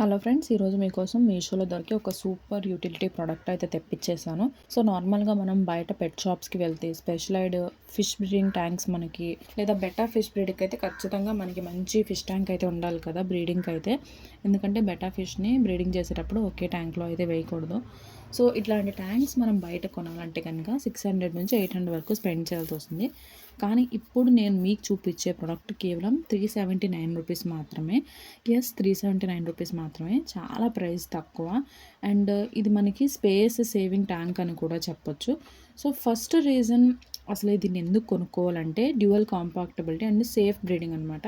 Hello friends, ఈరోజు మీకోసం మీషోలో దొరికే ఒక సూపర్ యూటిలిటీ ప్రోడక్ట్ అయితే తెప్పించేసాను. సో నార్మల్గా మనం బయట పెట్ షాప్స్కి వెళ్తే స్పెషలైజ్డ్ ఫిష్ బ్రీడింగ్ ట్యాంక్స్ మనకి లేదా బెటర్ ఫిష్ బ్రీడింగ్కి అయితే ఖచ్చితంగా మనకి మంచి ఫిష్ ట్యాంక్ అయితే ఉండాలి కదా బ్రీడింగ్కి అయితే. ఎందుకంటే బెటర్ ఫిష్ని బ్రీడింగ్ చేసేటప్పుడు ఒకే ట్యాంక్లో అయితే వేయకూడదు. సో ఇట్లాంటి ట్యాంక్స్ మనం బయట కొనాలంటే కనుక 600 నుంచి 800 వరకు స్పెండ్ చేయాల్సి వస్తుంది. కానీ ఇప్పుడు నేను మీకు చూపించే ప్రోడక్ట్ కేవలం 379 రూపీస్ మాత్రమే. ఎస్, 379 రూపీస్ మాత్రమే. చాలా ప్రైస్ తక్కువ. అండ్ ఇది మనకి స్పేస్ సేవింగ్ ట్యాంక్ అని కూడా చెప్పొచ్చు. సో ఫస్ట్ రీజన్ అసలు దీన్ని ఎందుకు కొనుక్కోవాలంటే డ్యూయల్ కాంపాక్టబిలిటీ అండ్ సేఫ్ బ్రీడింగ్ అనమాట.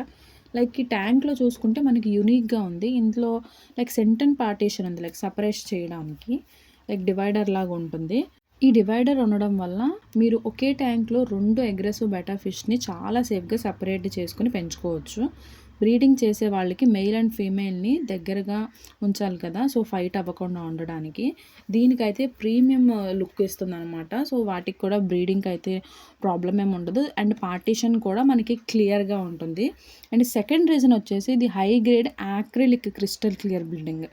లైక్ ఈ ట్యాంక్లో చూసుకుంటే మనకి యూనిక్గా ఉంది. ఇందులో లైక్ సెంటన్ పార్టీషన్ ఉంది, లైక్ సపరేట్ చేయడానికి లైక్ డివైడర్ లాగా ఉంటుంది. ఈ డివైడర్ ఉండడం వల్ల మీరు ఒకే ట్యాంక్లో 2 అగ్రెసివ్ బెటా ఫిష్ని చాలా సేఫ్గా సపరేట్ చేసుకుని పెంచుకోవచ్చు. బ్రీడింగ్ చేసే వాళ్ళకి మెయిల్ అండ్ ఫీమేల్ని దగ్గరగా ఉంచాలి కదా, సో ఫైట్ అవ్వకుండా ఉండడానికి. దీనికైతే ప్రీమియం లుక్ ఇస్తుంది అనమాట. సో వాటికి కూడా బ్రీడింగ్కి అయితే ప్రాబ్లం ఏమి ఉండదు. అండ్ పార్టీషన్ కూడా మనకి క్లియర్గా ఉంటుంది. అండ్ సెకండ్ రీజన్ వచ్చేసి ఇది high grade acrylic crystal clear building.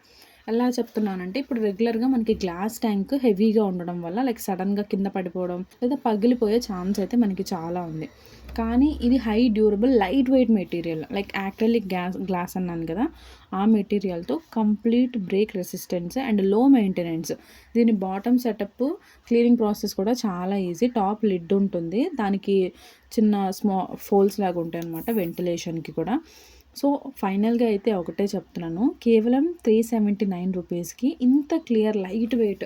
ఎలా చెప్తున్నానంటే ఇప్పుడు రెగ్యులర్గా మనకి గ్లాస్ ట్యాంక్ హెవీగా ఉండడం వల్ల లైక్ సడన్గా కింద పడిపోవడం లేదా పగిలిపోయే ఛాన్స్ అయితే మనకి చాలా ఉంది. కానీ ఇది high durable light weight material, like acrylic glass అన్నాను కదా, ఆ మెటీరియల్తో కంప్లీట్ బ్రేక్ రెసిస్టెన్స్ అండ్ లో మెయింటెనెన్స్. దీని బాటమ్ సెటప్ క్లీనింగ్ ప్రాసెస్ కూడా చాలా ఈజీ. టాప్ లిడ్ ఉంటుంది, దానికి చిన్న ఫోల్స్ లాగా ఉంటాయి అన్నమాట వెంటిలేషన్కి కూడా. సో ఫైనల్గా అయితే ఒకటే చెప్తున్నాను, కేవలం 379 రూపీస్కి ఇంత clear light weight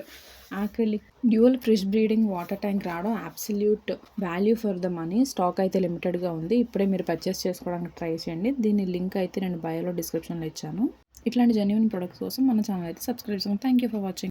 acrylic dual fish breeding water tank రావడం absolute value for the money. Stock అయితే లిమిటెడ్గా ఉంది. ఇప్పుడే మీరు పర్చేస్ చేసుకోవడానికి ట్రై చేయండి. దీని లింక్ అయితే నేను బయోలో డిస్క్రిప్షన్లో ఇచ్చాను. ఇట్లాంటి జెన్యూన్ ప్రొడక్ట్స్ కోసం మన ఛానల్ అయితే సబ్స్క్రైబ్ చేయండి. Thank you for watching.